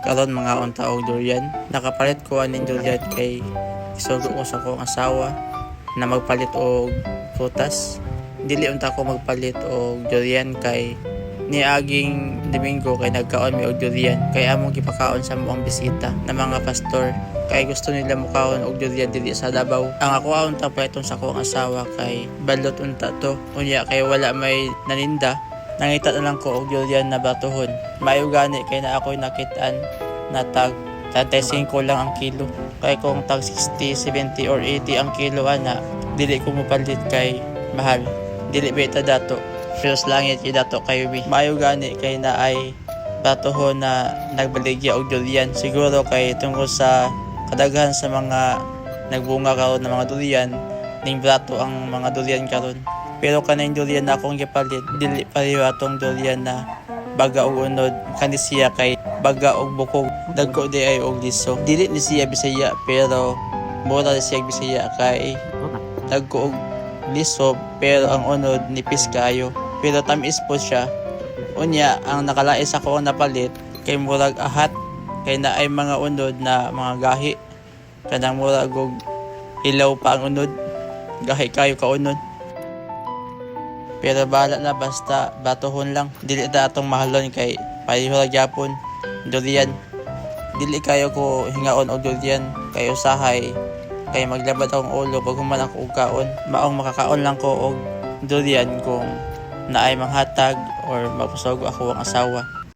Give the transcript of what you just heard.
karon mga unta og durian. Nakapalit ko aning durian kay isugo ko sa akong asawa na magpalit og prutas. Dili unta ko magpalit og durian kay niaging Domingo kay nagkaon mi og durian kay among gipakaon sa among bisita na mga pastor kay gusto nila mukaon og durian dili sa Davao. Ang ako unta paliton sa akong asawa kay balot unta to unya kay wala may naninda. Nangita na lang ko og durian na batuhon. Maayo gani kay na ako'y nakitaan na tag 35 lang ang kilo. Kay kung tag 60, 70 or 80 ang kilo ana, dili ko mopalit kay mahal. Dili beta dato. Pero sa langit kay dato kayo bi. Maayo gani kay na ay batuhon na nagbaligya og durian. Siguro kay tungkol sa kadaghan sa mga nagbunga karon na mga durian, ning brato ang mga durian karon. Pero kaning durian na akong gipalit, dili pareho atong durian na baga og unod. Kani siya kay baga og bukog, dagko di ay og liso. Dili ni siya Bisaya pero mura ni siya Bisaya kay dagko og liso pero ang unod nipis kayo. Pero tamis po siya. Unya ang nakalais ako ang napalit kay murag ahat kay na ay mga unod na mga gahi. Kanang murag og ilaw pa ang unod. Gahi kayo ka unod. Pero bahala na basta batuhon lang. Dili ta atong mahalon kay pareho ra gyapon durian. Dili kayo ko hingaon og durian kay usahay kay maglabad akong ulo pag human ako og kaon. Maong makakaon lang ko og durian kung naay manghatag or mapusog ako ang asawa.